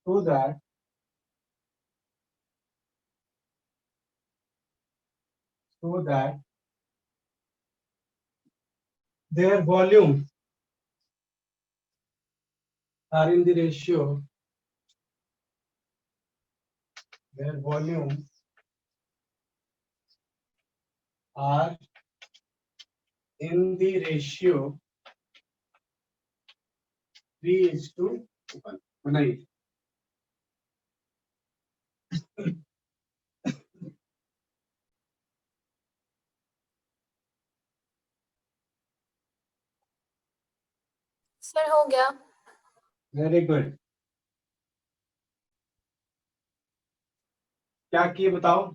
so that their volumes are in the ratio, their volumes are in the ratio 3:1. बनाइए। Sir हो गया। Very good. क्या किए बताओ।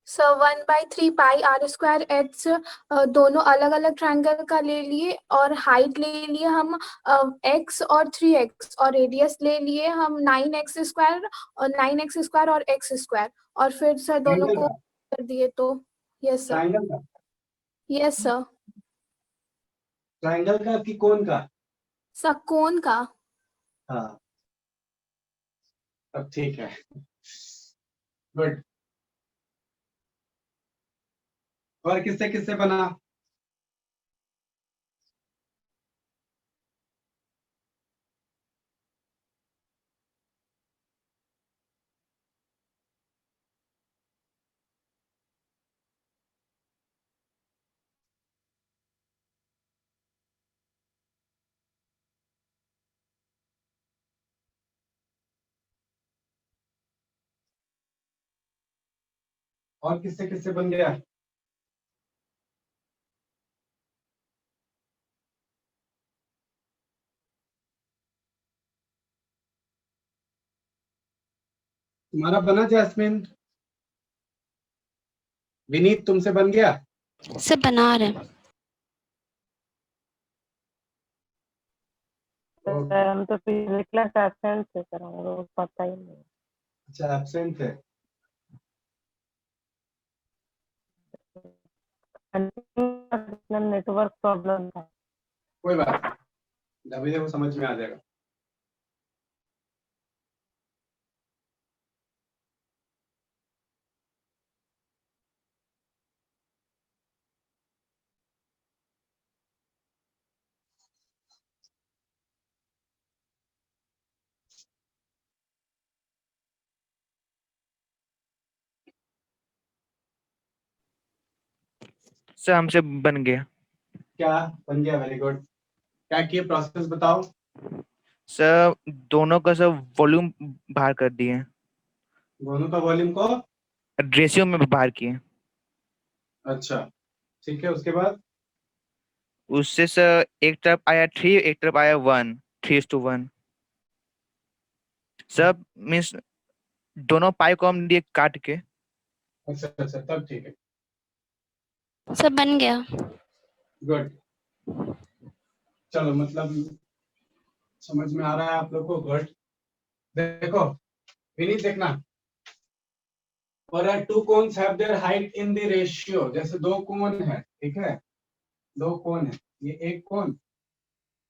Sir 1/3 pi are square h दोनों अलग अलग ट्रायंगल का ले लिए, और हाइट ले लिए हम x और 3x, और रेडियस ले लिए हम 9x² और 9x² और x², और फिर सर दोनों ट्रायंगल को का, कर दिए तो। Yes sir. ट्रायंगल का, यस सर। ट्रायंगल का कि कोण का? सर कोण का। हाँ, अब ठीक है। गुड। और किससे किससे बना? और किससे किससे बन गया? तुम्हारा बना जैस्मिन? विनीत तुमसे बन गया? से बना रहे हैं। ओके। हम तो फिजिक्स क्लास एब्सेंट से करेंगे, पता ही नहीं। अच्छा, एब्सेंट है। नेटवर्क प्रॉब्लम था। कोई बात नहीं, अभी देखो समझ में आ जाएगा। सर हमसे बन गया। क्या बन गया? Very good. क्या किए, प्रोसेस बताओ। सर दोनों का सब वॉल्यूम बाहर कर दिए, दोनों का वॉल्यूम को, रेशियो में बाहर किए। अच्छा ठीक है, उसके बाद उससे सर एक तरफ आया 3, एक तरफ आया 1, 3:1। सब मीन्स दोनों पाई को हम दिए काट के। अच्छा अच्छा, तब ठीक है। सब बन गया। गुड। चलो, मतलब समझ में आ रहा है आप लोग को। गुड। देखो विनीत, देखना। For a two cones have their height in the ratio, जैसे दो कोण है, ठीक है, दो कोण है, ये एक कोण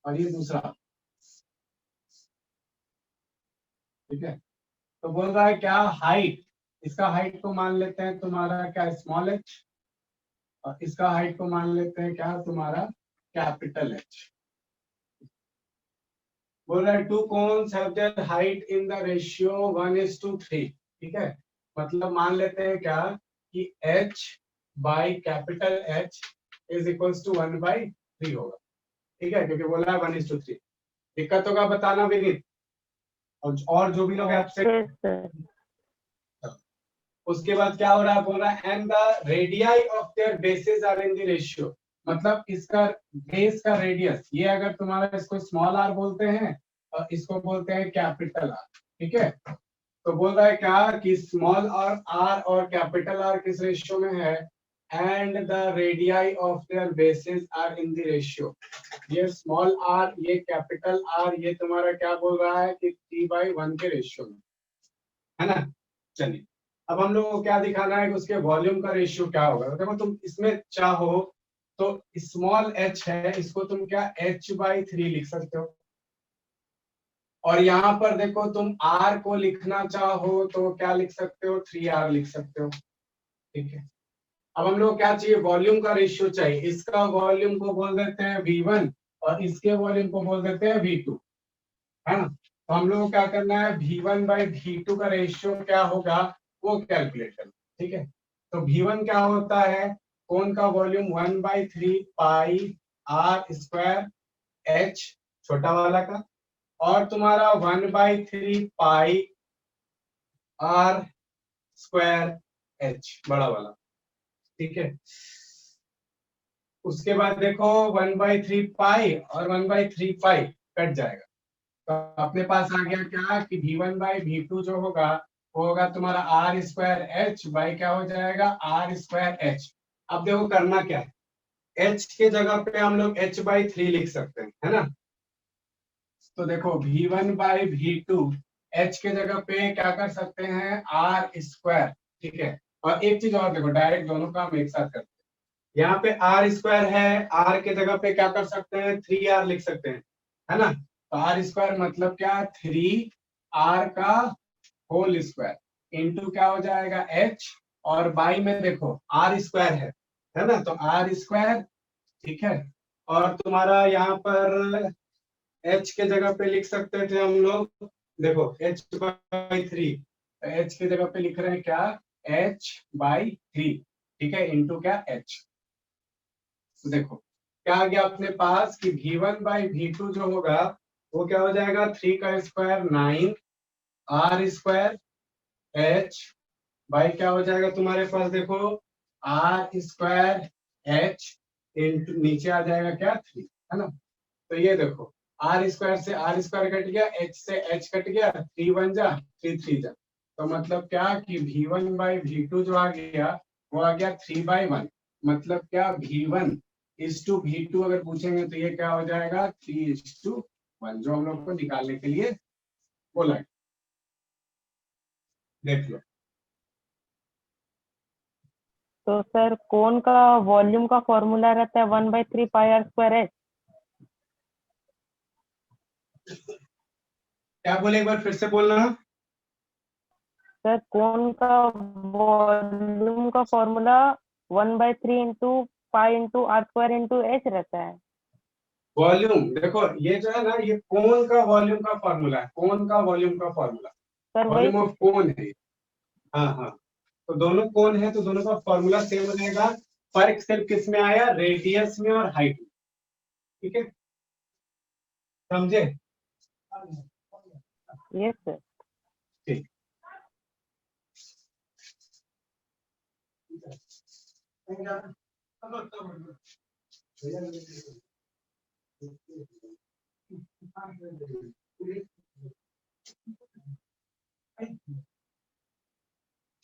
और ये दूसरा, ठीक है। तो बोल रहा है क्या हाइट, इसका हाइट को मान लेते हैं तुम्हारा क्या, स्मॉल h, और इसका हाइट को मान लेते हैं क्या, तुम्हारा कैपिटल H। बोल रहा है to cons have their height in the ratio 1:3, ठीक है। मतलब मान लेते हैं क्या कि h by capital H is equals to 1/3 होगा, ठीक है, क्योंकि बोला है 1:3। दिक्कत होगा बताना विनीत, और जो भी लोग आपसे। उसके बाद क्या हो रहा है, बोल रहा है and the radii of their bases are in the ratio. मतलब इसका बेस का रेडियस, ये अगर तुम्हारा इसको स्मॉल r बोलते हैं और इसको बोलते हैं कैपिटल R, ठीक है। तो बोल रहा है क्या कि स्मॉल r और कैपिटल R किस रेशियो में है, and the radii of their bases are in the ratio. ये स्मॉल r, ये कैपिटल R, ये तुम्हारा क्या बोल रहा है कि 3/1 के रेशियो में है ना। चलिए, अब हम लोग को क्या दिखाना है कि उसके वॉल्यूम का रेशियो क्या होगा। देखो तुम इसमें चाहो तो स्मॉल h है, इसको तुम क्या h/3 लिख सकते हो, और यहाँ पर देखो तुम r को लिखना चाहो तो क्या लिख सकते हो, 3r लिख सकते हो। ठीक है, अब हम लोग क्या चाहिए, वॉल्यूम का रेशियो चाहिए। इसका वॉल्यूम को बोल देते हैं V1 और इसके वॉल्यूम को बोल देते हैं V2, है ना। तो हम लोग को क्या करना है, V1 बाई V2 का रेशियो क्या होगा वो कैलकुलेट करना। ठीक है, तो V1 क्या होता है, कोन का वॉल्यूम 1/3 पाई r स्क्वायर h छोटा वाला का, और तुम्हारा 1/3 पाई r स्क्वायर h बड़ा वाला। ठीक है, उसके बाद देखो 1/3 पाई और 1/3 पाई कट जाएगा, तो अपने पास आ गया क्या कि V1 बाई V2 जो होगा वो होगा तुम्हारा r स्क्वायर h बाई क्या हो जाएगा, r स्क्वायर h। अब देखो करना क्या है, h के जगह पे हम लोग h/3 लिख सकते हैं, है ना। तो देखो V1 बाई V2 h के जगह पे क्या कर सकते हैं, r स्क्वायर। ठीक है, और एक चीज और देखो, डायरेक्ट दोनों का हम एक साथ करते हैं। यहाँ पे r स्क्वायर है, r के जगह पे क्या कर सकते हैं, 3r लिख सकते हैं, है ना। तो r स्क्वायर मतलब क्या, 3r का होल स्क्वायर इंटू क्या हो जाएगा h, और बाई में देखो r स्क्वायर है ना, तो r स्क्वायर। ठीक है, और तुम्हारा यहाँ पर h के जगह पे लिख सकते थे हम लोग, देखो h/3, h के जगह पे लिख रहे हैं क्या, h/3। ठीक है, इंटू क्या h। तो देखो क्या आ गया अपने पास कि V1 बाई V2 जो होगा वो क्या हो जाएगा, 3 का square 9 r square h by क्या हो जाएगा तुम्हारे पास, देखो r स्क्वायर h इंटू नीचे आ जाएगा क्या 3, है ना। तो ये देखो r स्क्वायर से r स्क्वायर कट गया, h से h कट गया, 3 बन जा 3 3 जा। तो मतलब क्या कि V1 बाई V2 जो आ गया वो आ गया 3/1। मतलब क्या, V1 इज टू V2 अगर पूछेंगे तो ये क्या हो जाएगा, 3:1, जो हम लोग को निकालने के लिए बोला है। देख लो, तो सर कोन का वॉल्यूम का फॉर्मूला रहता है 1/3 पाई r स्क्वायर h। क्या बोले, एक बार फिर से बोलना। सर कोन का वॉल्यूम का formula 1/3 into pi into r square into h रहता है। वॉल्यूम देखो, ये जो है ना, ये कोन का वॉल्यूम का फॉर्मूला है, कोन का वॉल्यूम का फॉर्मूला, सर वही वॉल्यूम ऑफ कोन है। हाँ हाँ, तो दोनों कोन है तो दोनों का फॉर्मूला सेम रहेगा, फर्क सिर्फ किस में आया, रेडियस में और हाइट में। ठीक है, समझे। Yes sir. ठीक,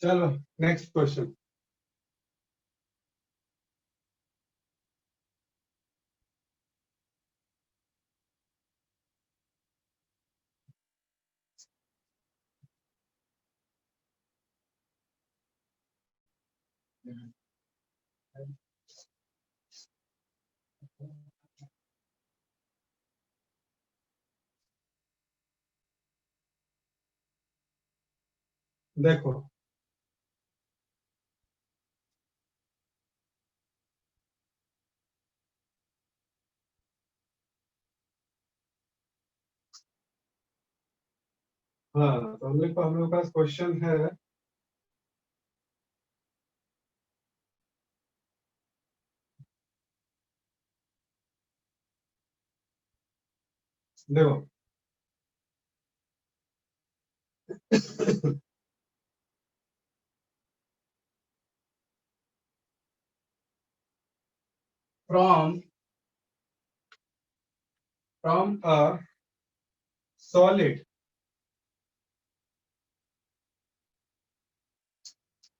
चलो नेक्स्ट क्वेश्चन। देखो हाँ, तो हम लोग का क्वेश्चन है, देखो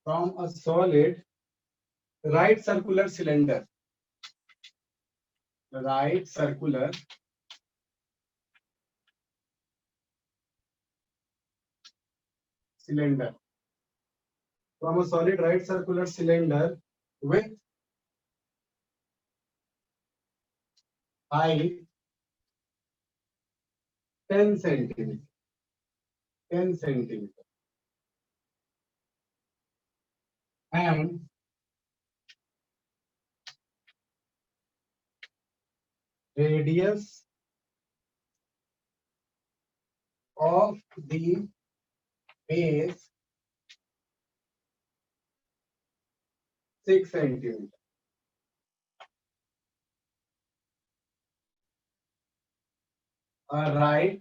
from a solid, right circular cylinder, right circular cylinder, from a solid right circular cylinder with height 10 centimeter. 10 centimeter. And radius of the base 6 centimeter. A right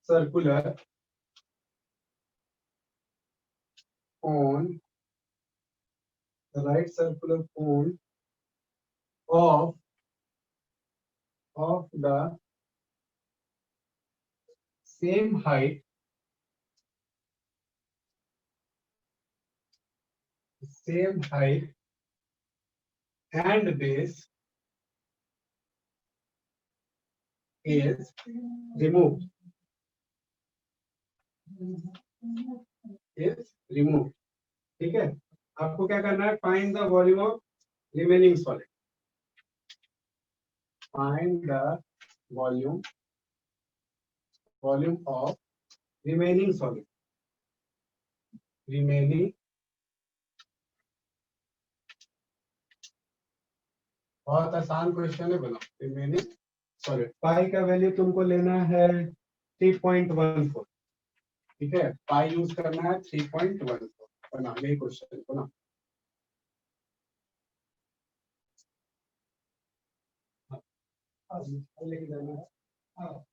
circular cone, the right circular cone of the same height and base is removed. ठीक है, आपको क्या करना है? Find the volume of remaining solid. Find the volume of remaining solid. Remaining, बहुत आसान question है, बनाओ. Remaining solid. पाई का वैल्यू तुमको लेना है 3.14. ठीक है, पाई यूज करना है 3.14. बना यही क्वेश्चन बना. लेके जाना है. हाँ.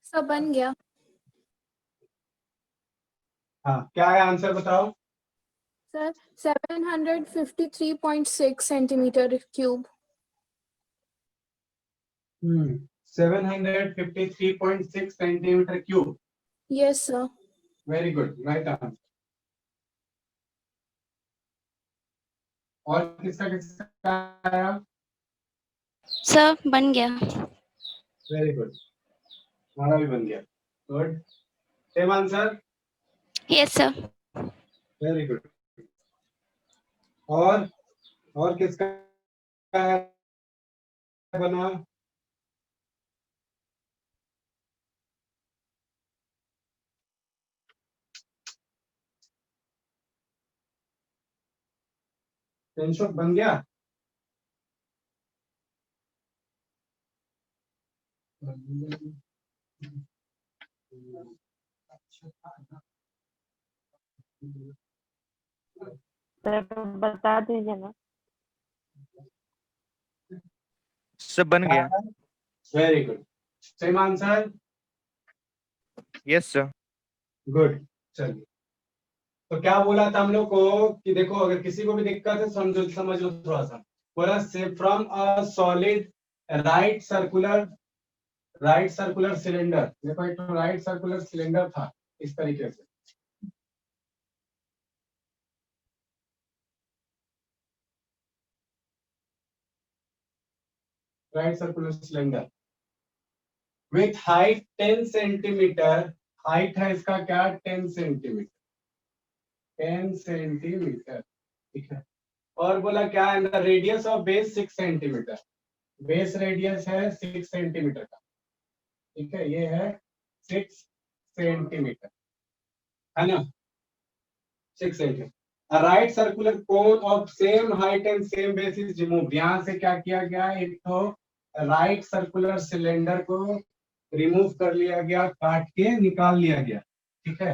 सब बन गया. हाँ, क्या है आंसर बताओ. Sir 753.6 centimetre cube. 753.6 centimetre cube. Yes sir. Very good, right answer. और किसका आया? सर बन गया. वेरी गुड, हमारा भी बन गया. Good, same answer. Yes sir. Very good. और किसका है बना? टेंशन बन गया. सर बता दीजिए ना. सब बन गया. Very good, same answer. Yes sir. Good. चलिए, तो क्या बोला था हम लोग को कि देखो, अगर किसी को भी दिक्कत है समझ लो थोड़ा सा. बोला से from a solid right circular cylinder. देखो एक राइट सर्कुलर सिलेंडर था इस तरीके से. Right circular cylinder with height 10 centimetre, height है इसका क्या 10 सेंटीमीटर, 10 सेंटीमीटर, ठीक है। और बोला क्या है, the radius of base 6 centimetre, base radius है 6 सेंटीमीटर का, ठीक है, ये है 6 सेंटीमीटर, है ना, 6 centimetre. Right circular cone of same height and same base is removed, यहाँ से क्या किया गया, एक तो राइट सर्कुलर सिलेंडर को रिमूव कर लिया गया, काट के निकाल लिया गया, ठीक है।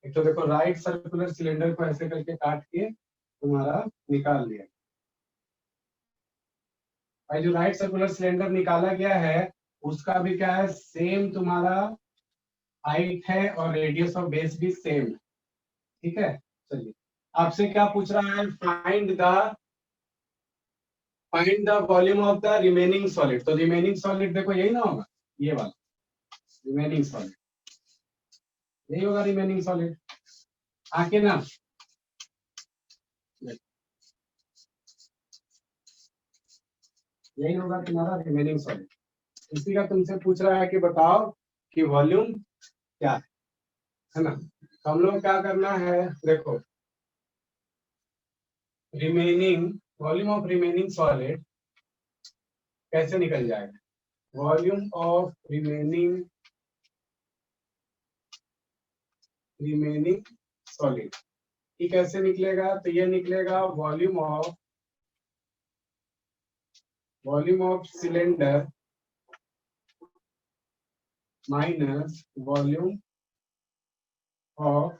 एक तो देखो राइट सर्कुलर सिलेंडर को ऐसे करके काट के तुम्हारा निकाल लिया, भाई जो राइट सर्कुलर सिलेंडर निकाला गया है उसका भी क्या है, सेम तुम्हारा हाइट है और रेडियस ऑफ बेस भी सेम है, ठीक है। चलिए आपसे क्या पूछ रहा है, find the volume of the remaining solid, तो रिमेनिंग सॉलिड देखो यही ना होगा, ये वाला रिमेनिंग सॉलिड, यही होगा रिमेनिंग सॉलिड, आके ना यही होगा तुम्हारा रिमेनिंग सॉलिड। इसी का तुमसे पूछ रहा है कि बताओ कि वॉल्यूम क्या है ना। तो हम लोग क्या करना है, देखो remaining volume of remaining solid कैसे निकल जाएगा, वॉल्यूम ऑफ रिमेनिंग सॉलिड ये कैसे निकलेगा, तो ये निकलेगा volume of cylinder minus volume of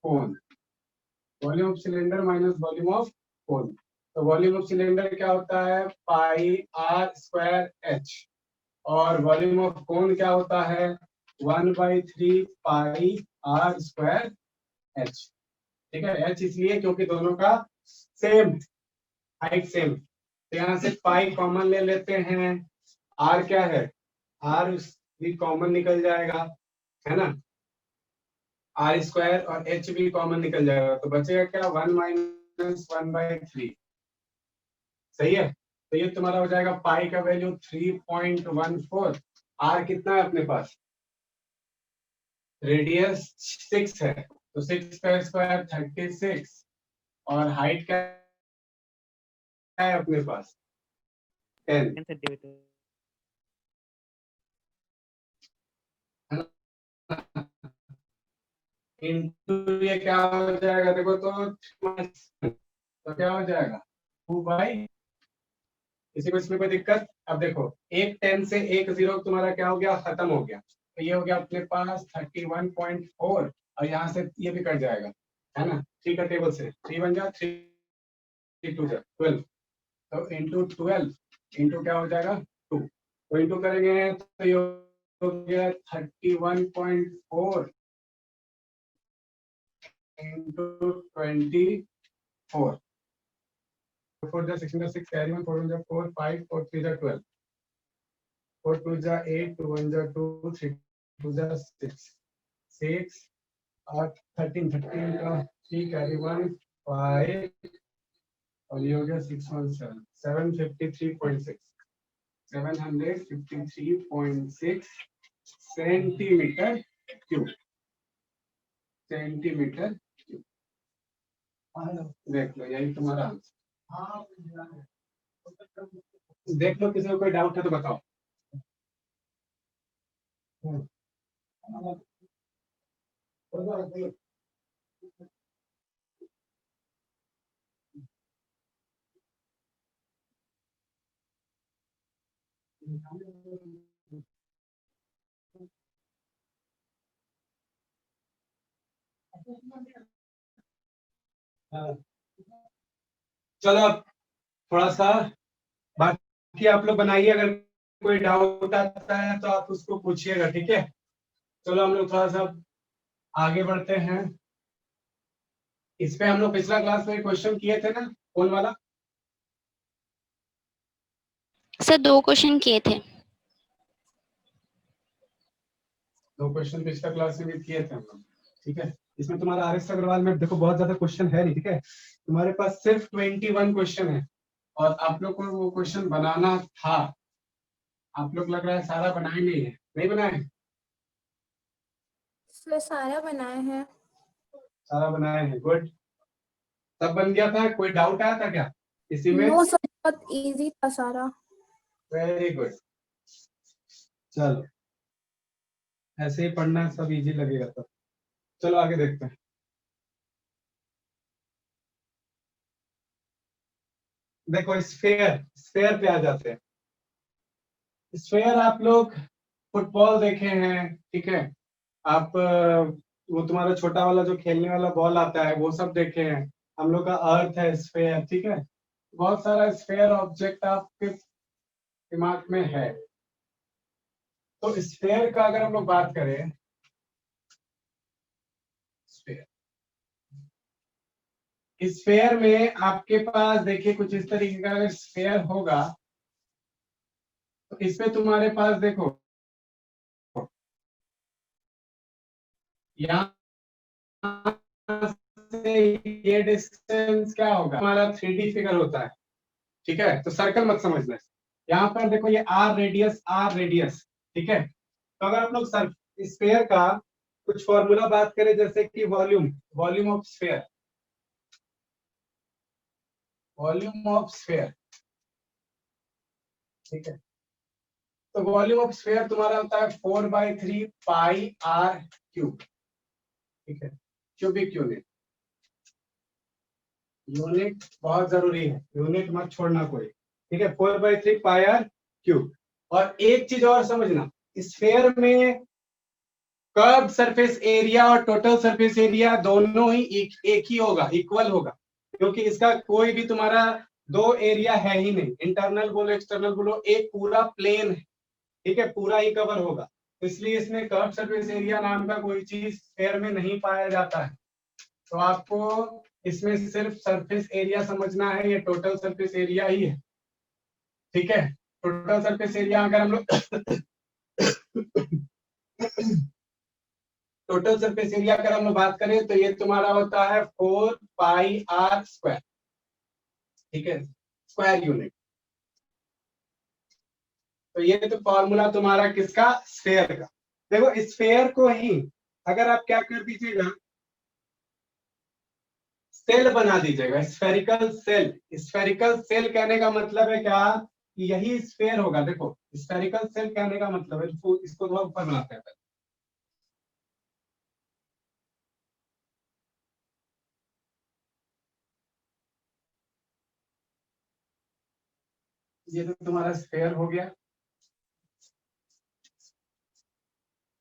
cone, volume of cylinder minus volume of cone. तो वॉल्यूम ऑफ सिलेंडर क्या होता है, पाई आर स्क्वायर एच, और वॉल्यूम ऑफ कोन क्या होता है 1/3 पाई आर स्क्वायर एच, ठीक है। एच इसलिए क्योंकि दोनों का सेम हाइट सेम, तो यहाँ से पाई कॉमन ले लेते हैं, आर क्या है, आर भी कॉमन निकल जाएगा, है ना, आर स्क्वायर, और एच भी कॉमन निकल जाएगा, तो बचेगा क्या 1 - 1/3, सही है। तो ये तुम्हारा हो जाएगा पाई का वैल्यू 3.14, आर कितना है अपने पास, रेडियस 6 है, तो 6 का स्क्वायर 36, और हाइट क्या है अपने पास 10 सेंटीमीटर। इंटू ये क्या हो जाएगा, देखो तो क्या हो जाएगा 2/, किसी को इसमें कोई दिक्कत। अब देखो एक 10 से एक 0 तुम्हारा क्या हो गया, खत्म हो गया, तो ये हो गया अपने पास 31.4, और यहाँ से ये भी कट जाएगा, है ना, 3 का टेबल से 3 बन जाए, 3 2 12, तो इंटू 12 इंटू क्या हो जाएगा 2, तो इंटू करेंगे तो ये हो गया 31.4 into 24, 4 जा 6 6 carry 1, 4 1 जा 4, 5 4 3 जा 12, 4 2 जा 8, 2 1 जा 2, 3 2 जा 6 6 और 13 का 3 carry 1 5, और ये हो गया 617 753.6 सेंटीमीटर क्यूब, सेंटीमीटर क्यूब, देख लो यही तुम्हारा आंसर। देख लो किसी को कोई डाउट है तो बताओ। चलो अब थोड़ा सा बाकी आप लोग बनाइए, अगर कोई डाउट आता है तो आप उसको पूछिएगा, ठीक है। चलो हम लोग थोड़ा सा आगे बढ़ते हैं। इस पे हम लोग पिछला क्लास में क्वेश्चन किए थे ना, कौन वाला, सर 2 क्वेश्चन किए थे। 2 क्वेश्चन पिछला क्लास में भी किए थे हम लोग, ठीक है। इसमें तुम्हारा आर एस अग्रवाल में देखो बहुत ज्यादा क्वेश्चन है नहीं, ठीक है, तुम्हारे पास सिर्फ 21 क्वेश्चन है, और आप लोग को वो क्वेश्चन बनाना था, आप लोग लग रहा है सारा बनाए नहीं है, नहीं बनाए? इसलिए सारा बनाए हैं। सारा बनाए हैं, गुड। सब बन गया था, कोई डाउट आया था क्या इसी में? नो सर, बहुत इजी था सारा। Very good. चलो ऐसे ही पढ़ना, सब इजी लगेगा तब। चलो आगे देखते हैं। देखो स्फेयर, स्फेयर पे आ जाते हैं। स्फेयर आप लोग फुटबॉल देखे हैं, ठीक है। आप वो तुम्हारा छोटा वाला जो खेलने वाला बॉल आता है वो सब देखे हैं। हम लोग का अर्थ है स्फेयर, ठीक है। बहुत सारा स्फेयर ऑब्जेक्ट आपके दिमाग में है। तो स्फेयर का अगर हम लोग बात करें, स्फेयर, स्फेयर में आपके पास देखिए कुछ इस तरीके का अगर स्फेयर होगा तो इसमें तुम्हारे पास देखो यहाँ से ये डिस्टेंस क्या होगा, हमारा 3D फिगर होता है, ठीक है। तो सर्कल मत समझना। यहाँ पर देखो ये आर रेडियस, ठीक है। तो अगर आप लोग स्फेयर का कुछ फॉर्मूला बात करें, जैसे कि वॉल्यूम ऑफ स्फेयर, ठीक है। तो वॉल्यूम ऑफ स्फेयर तुम्हारा होता है 4/3 पाई आर क्यूब, ठीक है। क्यूबिक यूनिट, यूनिट बहुत जरूरी है, यूनिट मत छोड़ना कोई, ठीक है। 4/3 पाई आर क्यूब। और एक चीज और समझना, स्फेयर में कर्व सरफेस एरिया और टोटल सरफेस एरिया दोनों ही एक ही होगा, इक्वल होगा, क्योंकि इसका कोई भी तुम्हारा दो एरिया है ही नहीं, इंटरनल बोलो एक्सटर्नल बोलो, एक पूरा प्लेन है, ठीक है, पूरा ही कवर होगा। इसलिए इसमें कर्व सरफेस एरिया नाम का कोई चीज स्फेयर में नहीं पाया जाता है। तो आपको इसमें सिर्फ सरफेस एरिया समझना है, ये टोटल सरफेस एरिया ही है, ठीक है। टोटल सरफेस एरिया अगर हम लोग टोटल सरफेस एरिया अगर हम लोग बात करें तो ये तुम्हारा होता है 4 पाई आर स्क्वायर, ठीक है, स्क्वायर यूनिट। तो ये तो फॉर्मूला तुम्हारा किसका, स्फेयर का। देखो स्फेयर को ही अगर आप क्या कर दीजिएगा, सेल बना दीजिएगा, स्फेरिकल सेल। स्फेरिकल सेल कहने का मतलब है क्या, कि यही स्फेयर होगा। देखो स्फेरिकल सेल कहने का मतलब है, इसको थोड़ा ऊपर बनाते हैं। ये तो तुम्हारा स्फेयर हो गया,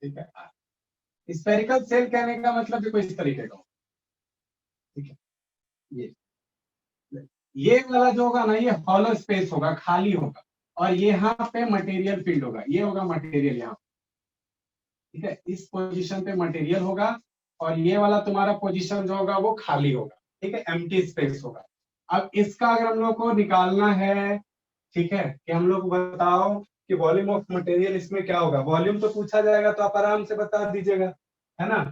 ठीक है। स्फेरिकल सेल कहने का मतलब देखो इस तरीके का, ठीक है। ये वाला जो होगा ना, ये हॉलो स्पेस होगा, खाली होगा, और ये यहाँ पे मटेरियल फील्ड होगा, ये होगा मटेरियल यहाँ, ठीक है। इस पोजीशन पे मटेरियल होगा, और ये वाला तुम्हारा पोजीशन जो होगा वो खाली होगा, ठीक है, एम्प्टी स्पेस होगा। अब इसका अगर हम लोग को निकालना है, ठीक है, कि हम लोग बताओ कि वॉल्यूम ऑफ मटेरियल इसमें क्या होगा, वॉल्यूम तो पूछा जाएगा तो आप आराम से बता दीजिएगा, है ना।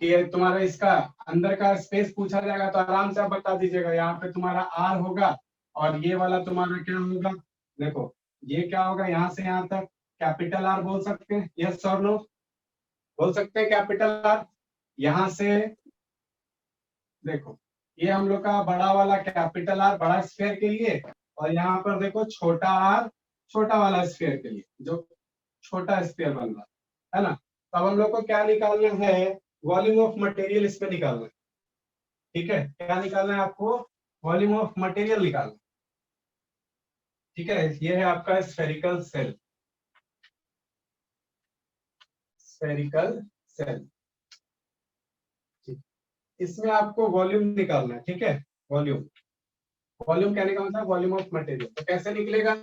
कि ये तुम्हारा इसका अंदर का स्पेस पूछा जाएगा तो आराम से आप बता दीजिएगा। यहाँ पे तुम्हारा आर होगा, और ये वाला तुम्हारा क्या होगा, देखो ये क्या होगा, यहाँ से यहाँ तक कैपिटल आर बोल सकते हैं, यस और नो बोल सकते हैं, कैपिटल आर। यहाँ से देखो ये हम लोग का बड़ा वाला कैपिटल आर बड़ा स्फेयर के लिए, और यहाँ पर देखो छोटा आर छोटा वाला स्फेयर के लिए, जो छोटा स्फेयर बन रहा है ना। तो अब हम लोग को क्या निकालना है, वॉल्यूम ऑफ मटेरियल इसमें निकालना है, ठीक है। क्या निकालना है आपको, वॉल्यूम ऑफ मटेरियल निकालना, ठीक है। ये है आपका स्फेरिकल सेल, स्फेरिकल सेल, इसमें आपको वॉल्यूम निकालना है, ठीक है। वॉल्यूम, वॉल्यूम कहने का मतलब वॉल्यूम ऑफ मटेरियल। तो कैसे निकलेगा,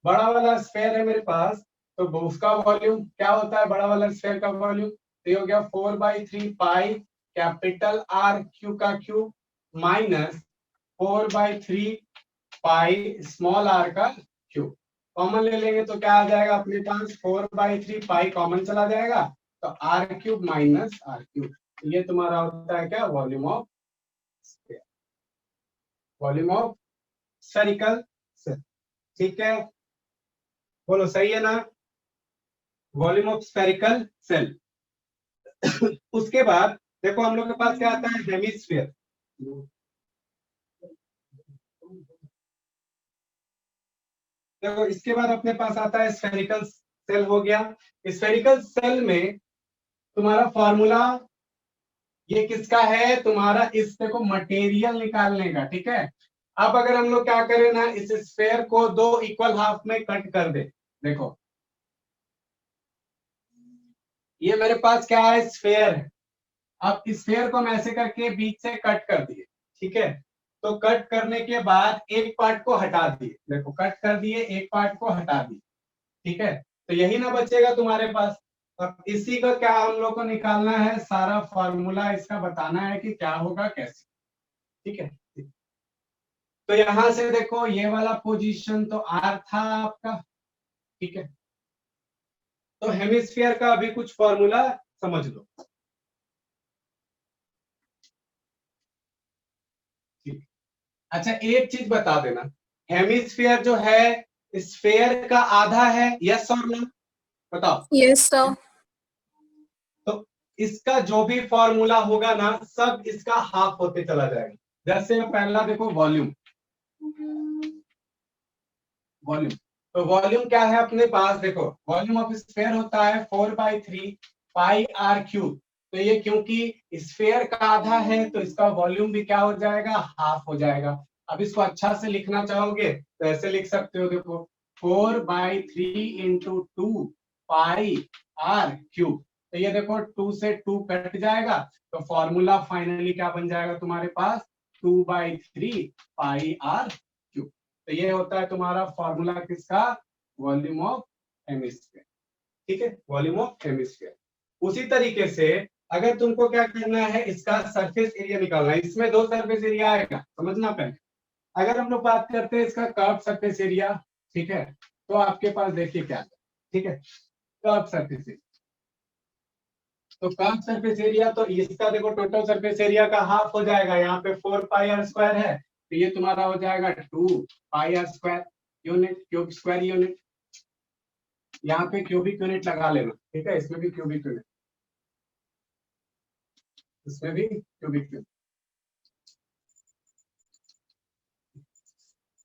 बड़ा वाला स्फेयर है मेरे पास, तो उसका वॉल्यूम क्या होता है, बड़ा वाला स्फेयर का वॉल्यूम, तो ये हो गया 4/3 पाई कैपिटल आर क्यू का cube minus 4/3 pi small r का क्यूब। कॉमन ले लेंगे तो क्या आ जाएगा अपने पास, 4/3 पाई कॉमन चला जाएगा, तो r cube minus r cube. ये तुम्हारा होता है क्या, volume of sphere, volume of spherical shell, ठीक है। बोलो सही है ना। Volume of spherical shell. उसके बाद देखो हम लोग के पास क्या आता है, हेमिस्फीयर। देखो इसके बाद अपने पास आता है स्फेरिकल सेल हो गया। स्फेरिकल सेल में तुम्हारा फॉर्मूला ये किसका है, तुम्हारा इस देखो मटेरियल निकालने का, ठीक है। अब अगर हम लोग क्या करें ना, इस स्फेयर को दो इक्वल हाफ में कट कर दे। देखो ये मेरे पास क्या है, स्फेयर है। अब इस स्फेयर को हम ऐसे करके बीच से कट कर दिए, ठीक है। तो कट करने के बाद एक पार्ट को हटा दिए, देखो कट कर दिए, एक पार्ट को हटा दिए, ठीक है। तो यही ना बचेगा तुम्हारे पास। अब इसी का क्या हम लोग को निकालना है, सारा फॉर्मूला इसका बताना है कि क्या होगा कैसे, ठीक है। तो यहां से देखो ये वाला पोजीशन तो आर था आपका, ठीक है। तो हेमिस्फीयर का अभी कुछ फॉर्मूला समझ लो, ठीक। अच्छा एक चीज बता देना, हेमिस्फीयर जो है स्फेयर का आधा है, यस और नो, बताओ। Yes sir. तो इसका जो भी फॉर्मूला होगा ना, सब इसका हाफ होते चला जाएगा। जैसे पहला देखो वॉल्यूम, वॉल्यूम तो वॉल्यूम क्या है अपने पास, देखो वॉल्यूम ऑफ स्फेयर होता है 4/3 पाई आर क्यूब। तो ये क्योंकि स्फेयर का आधा है तो इसका वॉल्यूम भी क्या हो जाएगा, हाफ हो जाएगा। अब इसको अच्छा से लिखना चाहोगे तो ऐसे लिख सकते हो, देखो 4/3 इंटू 2 पाई आर क्यूब। तो ये देखो 2 से 2 कट जाएगा, तो फॉर्मूला फाइनली क्या बन जाएगा तुम्हारे पास, 2/3 पाई आर क्यूब। तो ये होता है तुम्हारा फॉर्मूला किसका, वॉल्यूम ऑफ हेमिस्फीयर, ठीक है, वॉल्यूम ऑफ हेमिस्फीयर। उसी तरीके से अगर तुमको क्या करना है, इसका सरफेस एरिया निकालना है। इसमें दो सरफेस एरिया आएगा, समझना पहले। अगर हम लोग बात करते हैं इसका कर्व सरफेस एरिया, ठीक है, तो आपके पास देखिए क्या है, ठीक है, कर्व सरफेस एरिया। तो कर्व सरफेस एरिया तो इसका देखो टोटल सरफेस एरिया का हाफ हो जाएगा, यहाँ पे 4 पाई आर स्क्वायर है, तो ये तुम्हारा हो जाएगा 2 pi are square unit, cube square unit. यहाँ पे क्यूबिक यूनिट लगा लेना, ठीक है, इसमें भी क्यूबिक यूनिट, इसमें भी क्यूबिक यूनिट।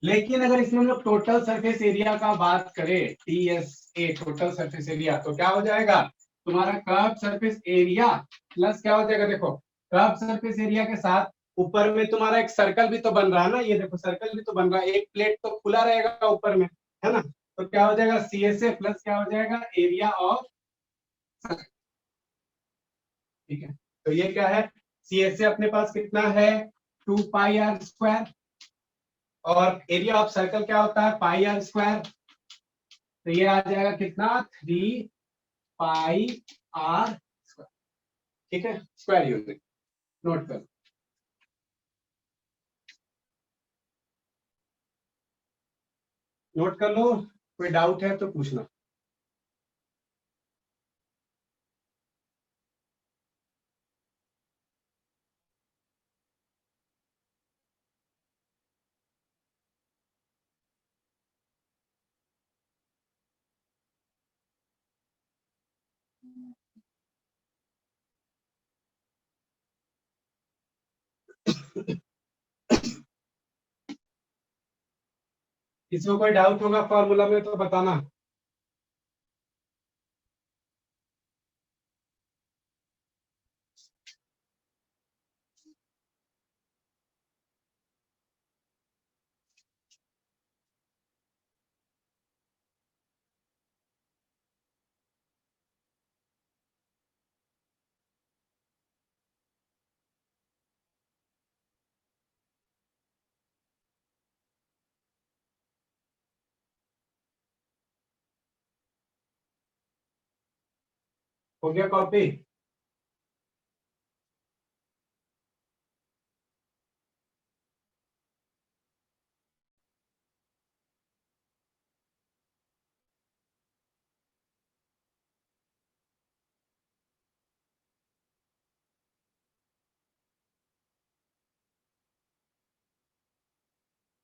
लेकिन अगर इसमें हम लोग टोटल सरफेस एरिया का बात करें, TSA टोटल सरफेस एरिया, तो क्या हो जाएगा तुम्हारा कर्व सरफेस एरिया प्लस क्या हो जाएगा, देखो कर्व सरफेस एरिया के साथ ऊपर में तुम्हारा एक सर्कल भी तो बन रहा है ना, ये देखो सर्कल भी तो बन रहा है, एक प्लेट तो खुला रहेगा ऊपर में, है ना। तो क्या हो जाएगा, CSA प्लस क्या हो जाएगा, एरिया ऑफ, ठीक है। तो ये क्या है, CSA अपने पास कितना है, 2 पाई आर स्क्वायर, और एरिया ऑफ सर्कल क्या होता है, पाई आर स्क्वायर। तो ये आ जाएगा कितना, 3 पाई आर स्क्वायर, ठीक है, स्क्वायर यूनिट। नोट कर, नोट कर लो, कोई डाउट है तो पूछना। इसमें कोई डाउट होगा फॉर्मूला में तो बताना। हो गया कॉपी,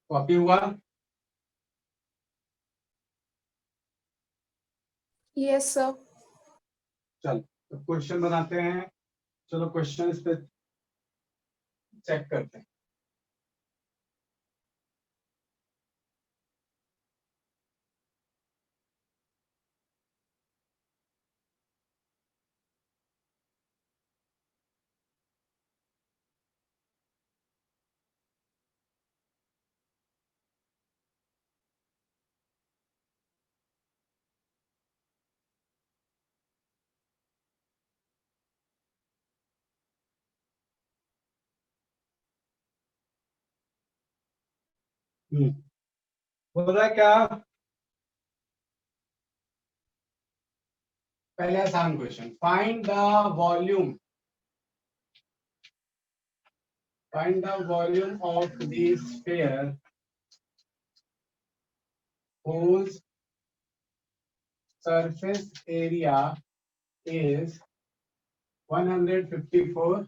कॉपी हुआ। Yes sir. चलो तो क्वेश्चन बनाते हैं। चलो क्वेश्चन इस पे चेक करते हैं। बोल रहा है क्या? पहले आसान question, find the volume of the sphere whose surface area is 154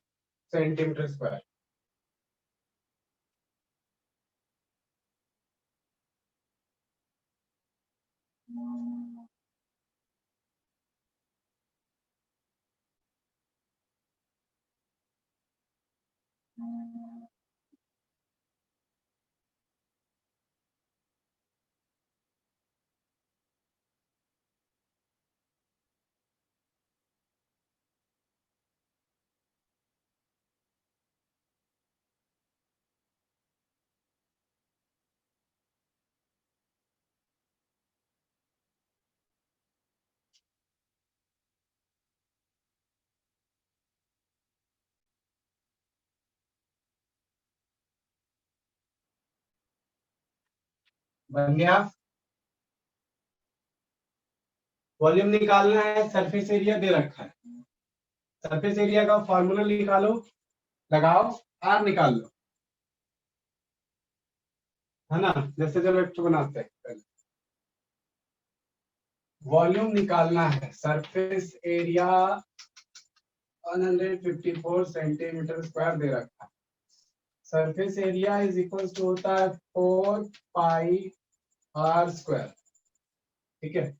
centimeter square. बन गया। वॉल्यूम निकालना है, सरफेस एरिया दे रखा है। सरफेस एरिया का फॉर्मूला निकालो, लगाओ, आर निकाल लो, है ना। जैसे चलो एक तो बनाते हैं। वॉल्यूम निकालना है, सरफेस एरिया 154 सेंटीमीटर स्क्वायर दे रखा है। Surface area is equal to होता है 4 पाई आर स्क्वायर, ठीक है।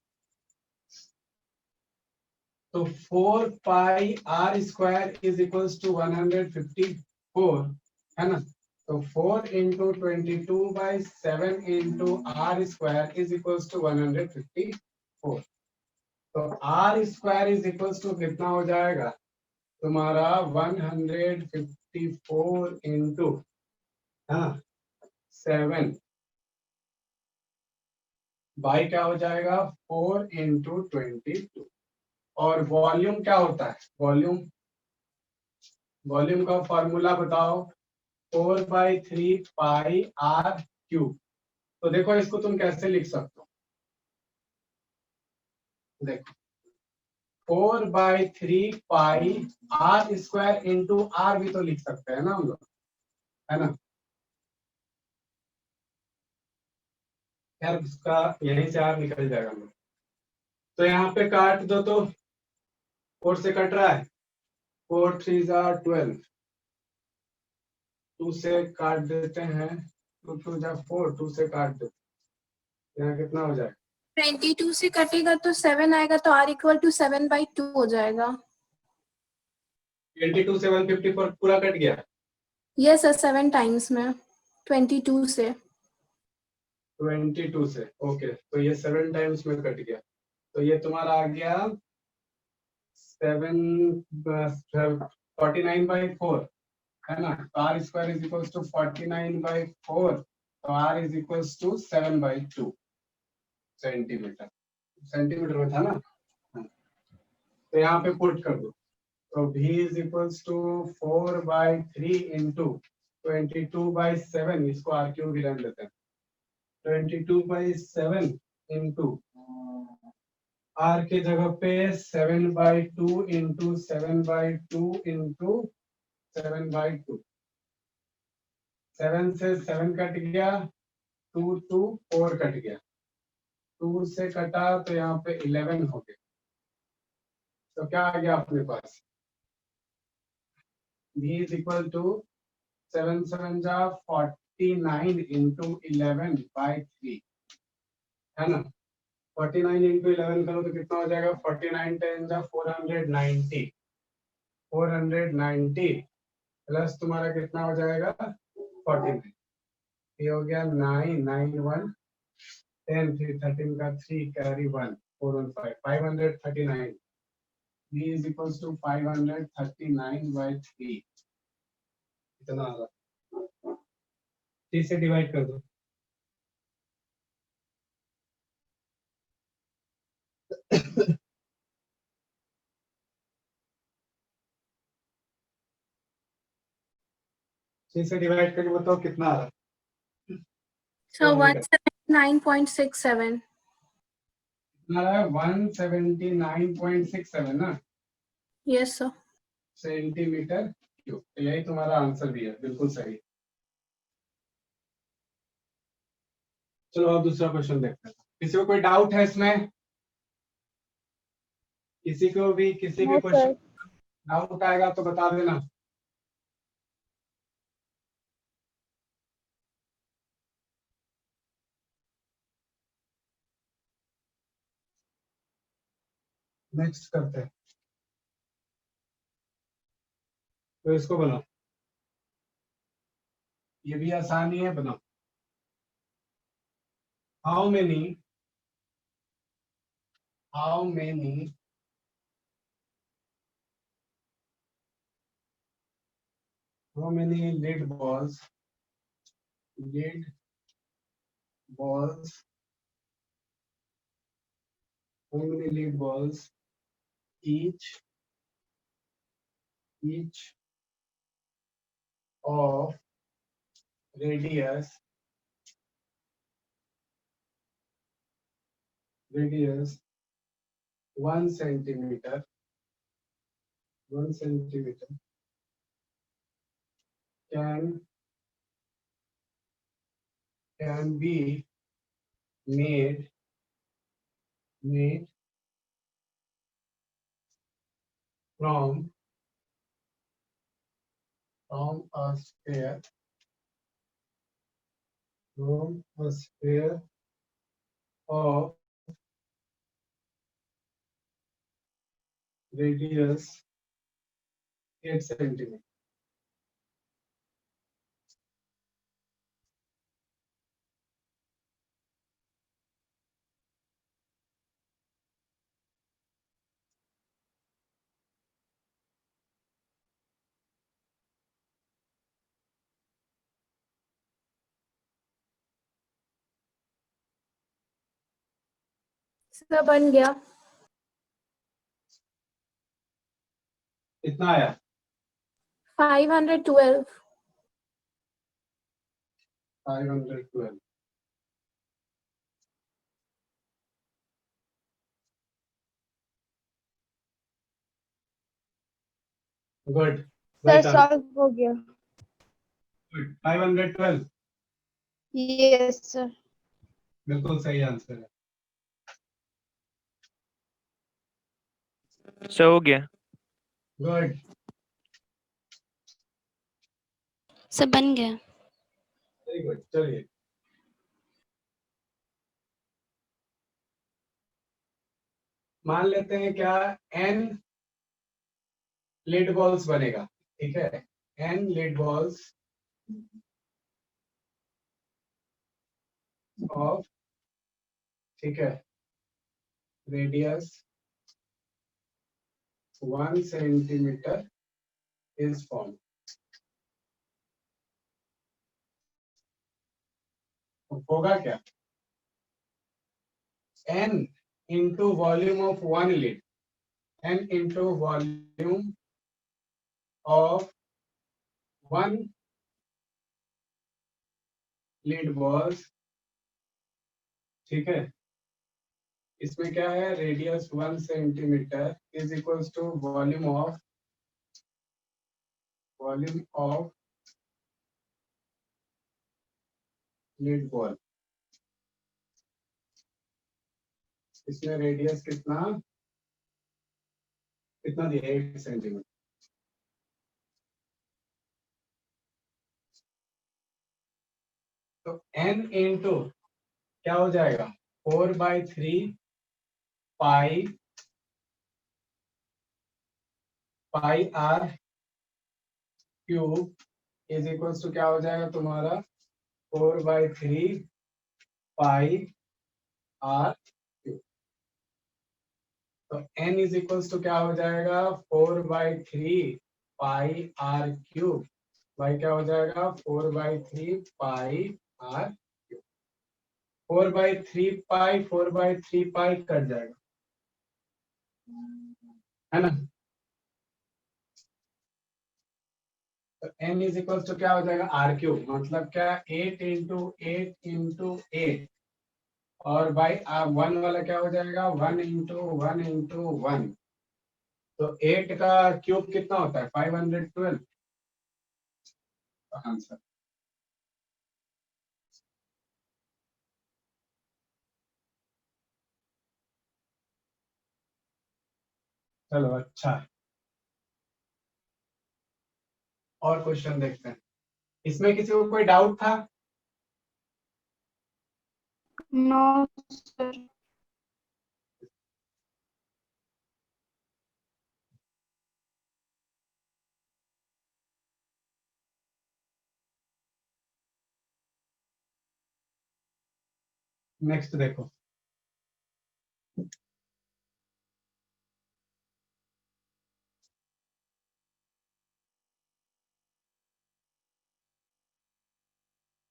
तो 4 pi are square is equal to 154, है ना। तो 4 into 22/7 into R square is equal to 154। तो are square is equal to कितना हो जाएगा तुम्हारा 154 इंटू 7 बाई क्या हो जाएगा 4 इंटू 22। और वॉल्यूम क्या होता है? वॉल्यूम का फॉर्मूला बताओ, 4/3 पाई आर क्यूब। तो देखो इसको तुम कैसे लिख सकते हो, देखो 4/3 pi are square into are भी तो लिख सकते हैं ना हम लोग, है ना। यार उसका यहीं से आर निकल जाएगा हम लोग। तो यहाँ पे काट दो, तो 4 से कट रहा है, 4 3 12, 2 से काट देते हैं, 2 2 4, 2 से काट देते हैं, यहाँ कितना हो जाएगा 22 से कटेगा तो 7 आएगा, तो r इक्वल टू 7/2 हो जाएगा। 22 से 154 पूरा कट गया। यस सर, 7 टाइम्स में 22 से। 22 से ओके, तो ये 7 टाइम्स में कट गया, तो ये तुम्हारा आ गया 49/4, है ना। तो are square is equal to 49/4, तो r is equal to 7/2 centimetre. Centimetre में था ना, तो यहाँ पे पुट कर दो। तो v is equal to 4/3 into 22/7, इसको आर क्यूब भी रन देते हैं, 22/7 इंटू आर के जगह पे 7/2 इंटू 7/2 इंटू 7/2। 7 से 7 कट गया, 2 2 4 कट गया, 2 से कटा तो यहाँ पे 11 हो गया। तो क्या आ गया अपने पास, v इज इक्वल टू 7 7 जा 49 इंटू 11/3, है ना। 49 इंटू 11 करो तो कितना हो जाएगा? 49 10 जा 490, 490 प्लस तुम्हारा कितना हो जाएगा? 49। ये हो गया 9 9 1 10 3 13 का 3 carry 1 4 1 5 539। B is equals to 539 by 3। इतना आ रहा। 3 से डिवाइड कर दो। से डिवाइड करके बताओ कितना आ रहा? So 179.67. कितना आ रहा है? 179.67 ना Yes, sir. Centimetre cube. तो यही तुम्हारा आंसर भी है, बिल्कुल सही। चलो अब दूसरा क्वेश्चन देखते हैं। किसी को कोई डाउट है इसमें? किसी को भी क्वेश्चन डाउट आएगा तो बता देना। नेक्स्ट करते हैं। तो इसको बनाओ, ये भी आसानी है, बनाओ। How many lead balls how many lead balls each of radius 1 centimeter can be made from a sphere of radius 8 centimeter। Sir बन गया। कितना आया? 512. 512। गुड। सर सॉल्व हो गया। 512 यस सर। बिल्कुल सही आंसर है। सर हो गया। गुड। सर बन गया। Very good. चलिए मान लेते हैं क्या n लीड बॉल्स बनेगा, ठीक है। n लीड बॉल्स ऑफ, ठीक है, रेडियस 1 सेंटीमीटर इज फॉर्म। होगा क्या? n into volume of one lid, n into volume of one lid balls, ठीक है। इसमें क्या है? Radius 1 centimetre is equals to volume of lead ball. इसमें रेडियस कितना दिया? 8 सेंटीमीटर। तो n इंटू क्या हो जाएगा? 4/3 pi R cube is equals to क्या हो जाएगा तुम्हारा 4/3 पाई आर क्यूब। तो n इज इक्वल्स टू क्या हो जाएगा 4/3 पाई आर क्यूब बाई क्या हो जाएगा 4/3 pi R cube. 4/3 pi cut जाएगा, है ना। तो n इज इक्वल टू क्या हो जाएगा आर क्यूब, मतलब क्या 8 × 8 × 8 और बाई 1 वाला क्या हो जाएगा 1 × 1 × 1। तो 8 का क्यूब कितना होता है 512। आंसर चलो अच्छा है। और क्वेश्चन देखते हैं, इसमें किसी को कोई डाउट था? No sir. नेक्स्ट देखो,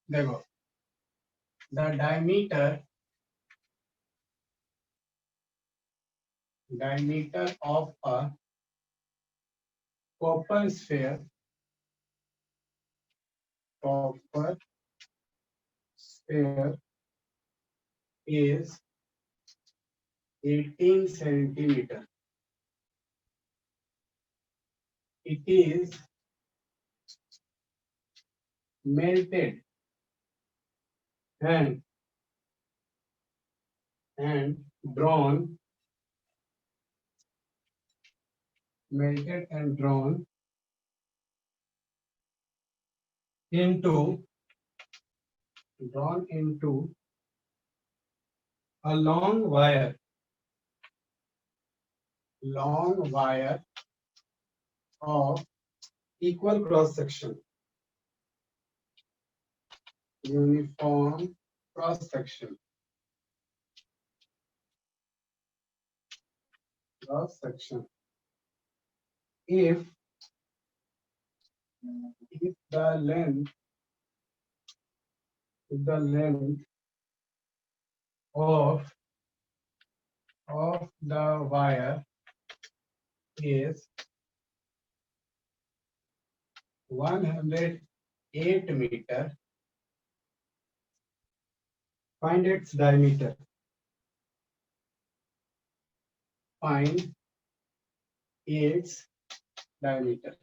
देखो the diameter of a copper sphere is 18 centimeter. It is melted and drawn into a long wire of equal cross section, uniform cross section, if the length of the wire is 108 meter, find its diameter. Find its diameter.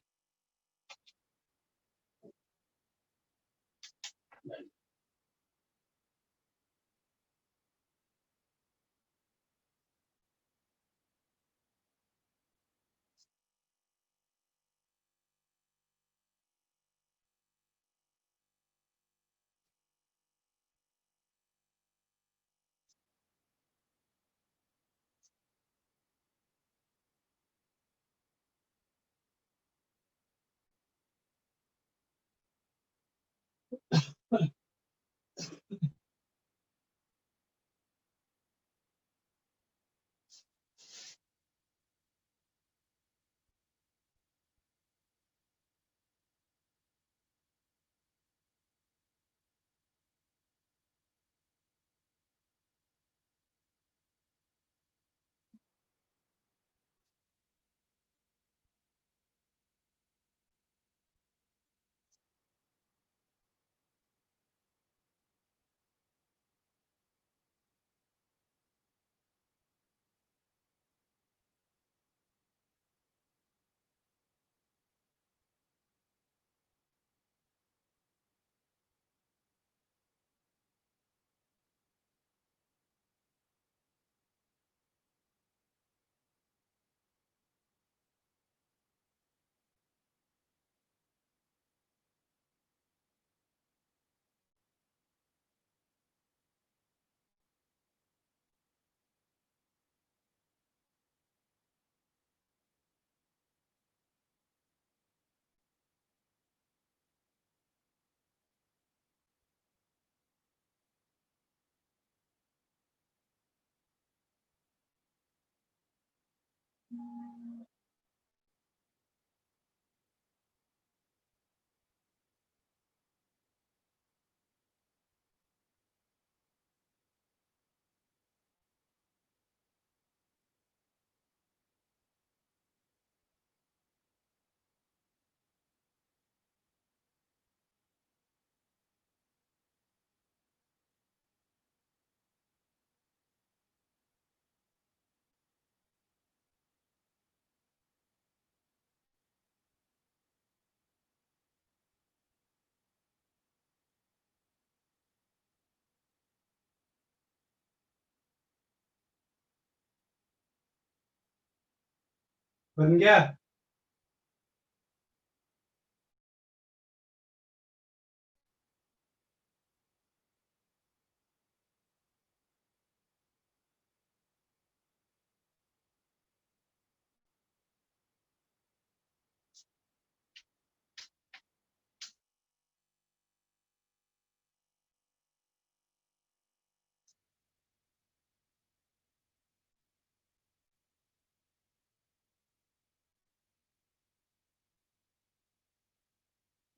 बन गया?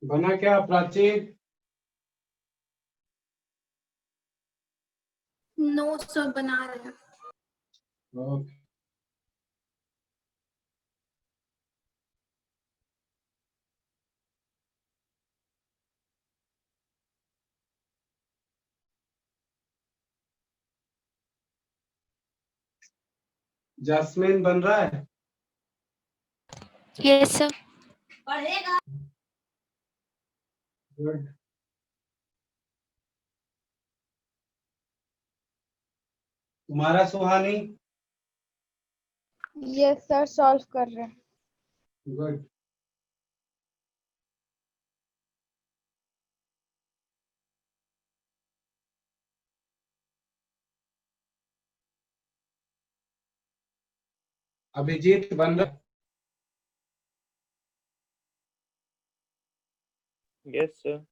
बना क्या Prachi? No sir, बना रहे हैं। Okay. Jasmine बन रहा है? Yes sir. गुड। तुम्हारा सुहानी? यस सर, सॉल्व कर रहे हैं। गुड। अभिजीत बन रहा? Yes sir.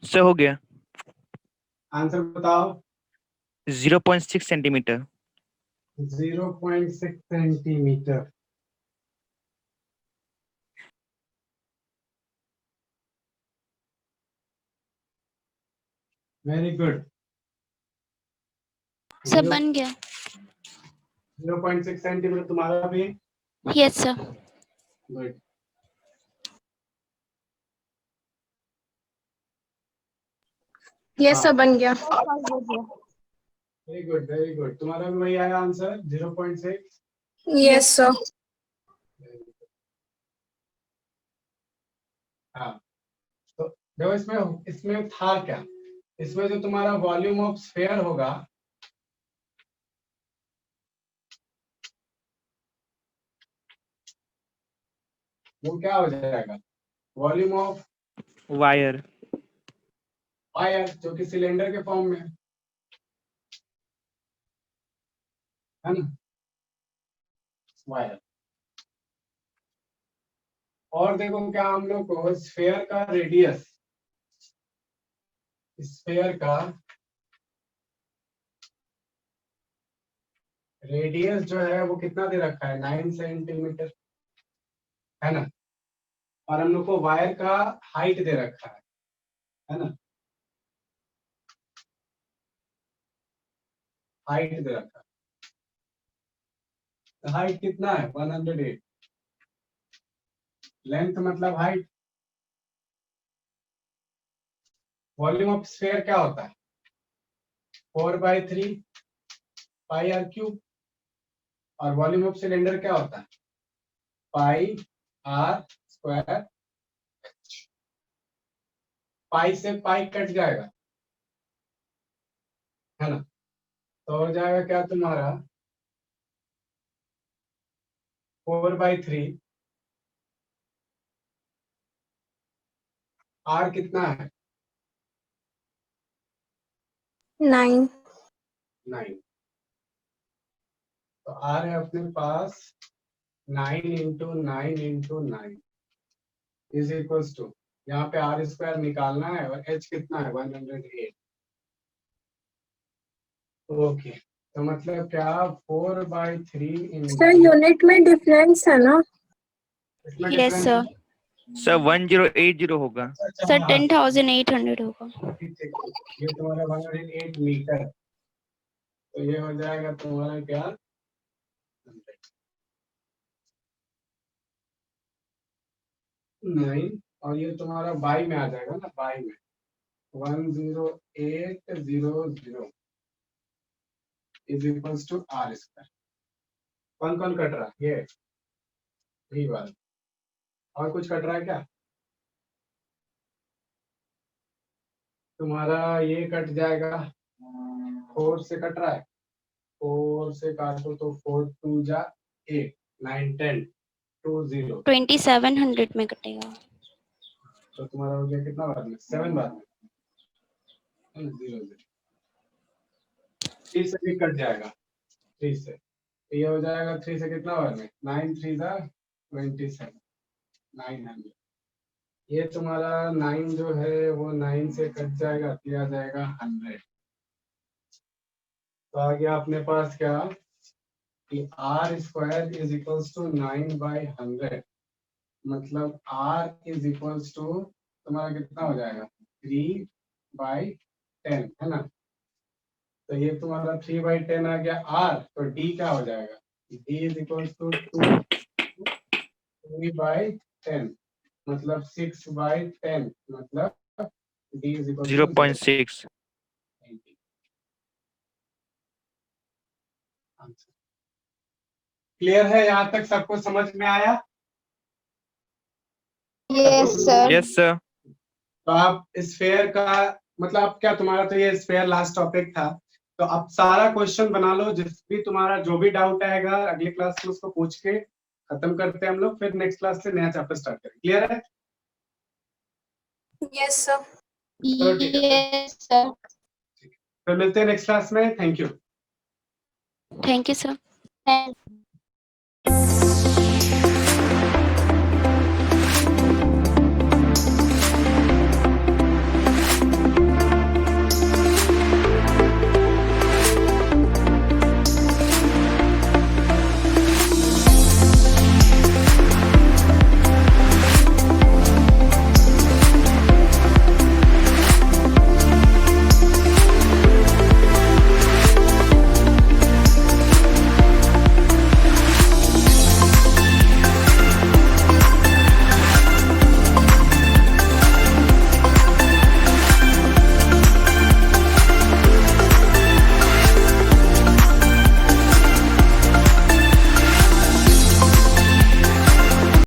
सर हो गया। आंसर बताओ। 0.6 centimetre. 0.6 centimetre. Very good. Sir बन गया। 0.6 सेंटीमीटर तुम्हारा भी? Yes sir. Good. Yes sir, बन गया। Very good, very good. तुम्हारा भी वही आया आंसर 0.6? Yes sir. हाँ, तो देखो इसमें इसमें था क्या? इसमें जो तुम्हारा वॉल्यूम ऑफ स्फीयर होगा, वो क्या हो जाएगा? Volume of wire. वायर, जो कि सिलेंडर के फॉर्म में है ना, वायर। और देखो क्या हम लोग को स्फेयर का रेडियस, स्फेयर का रेडियस जो है वो कितना दे रखा है, 9 सेंटीमीटर, है ना। और हम लोग को वायर का हाइट दे रखा है ना, हाइट दे रखा है। हाइट कितना है, 108। लेंथ मतलब हाइट। वॉल्यूम ऑफ स्फीयर क्या होता है, 4/3 पाई आर क्यूब। और वॉल्यूम ऑफ सिलेंडर क्या होता है, पाई आर स्क्वायर। पाई से पाई कट जाएगा, है ना, तो हो जाएगा क्या तुम्हारा 4/3। आर कितना है, 9। 9। तो आर है अपने पास 9 into 9 into 9 is equals to, यहाँ पे आर स्क्वायर निकालना है और एच कितना है 108। ओके, तो मतलब क्या 4/3 सर यूनिट में डिफरेंस है ना? Yes sir. सर 1080 होगा। सर 10,800 होगा। ये तुम्हारा 108 मीटर, तो ये हो जाएगा तुम्हारा क्या 9, और ये तुम्हारा बाई में आ जाएगा ना, बाई में 10800 is equals to r square. कौन कौन कट रहा है, ये 3 बार। और कुछ कट रहा है क्या, तुम्हारा ये कट जाएगा, 4 से कट रहा है, 4 से काटो तो 4 2 जा 8 9 10 20, 2700 में कटेगा। तो तुम्हारा हो गया कितना बार में, 7 बार में 0 0। 3 से भी कट जाएगा, 3 से ये हो जाएगा 3 से कितना बार में, 9 3 जा 27 900। ये तुम्हारा 9 जो है वो 9 से कट जाएगा, तो आ जाएगा 100। तो आ गया अपने पास क्या कि r square is equals to 9/100, मतलब आर इज इक्वल्स टू तुम्हारा कितना हो जाएगा 3/10, है ना। तो ये तुम्हारा 3/10 आ गया आर, तो डी क्या हो जाएगा, डी इज इक्वल्स टू 3/10, मतलब 6/10, मतलब d is equals to 0.6। Clear है, यहाँ तक सबको समझ में आया? Yes sir. Yes sir. तो आप स्फेयर का मतलब अब क्या, तुम्हारा तो ये स्फेयर लास्ट टॉपिक था, तो अब सारा क्वेश्चन बना लो, जिस भी तुम्हारा जो भी डाउट आएगा अगले क्लास में उसको पूछ के खत्म करते हैं हम लोग, फिर नेक्स्ट क्लास से नया चैप्टर स्टार्ट करें। क्लियर है? Yes sir. चलो ठीक है, यस सर। फिर मिलते हैं नेक्स्ट क्लास में। Thank you. Thank you sir. Thank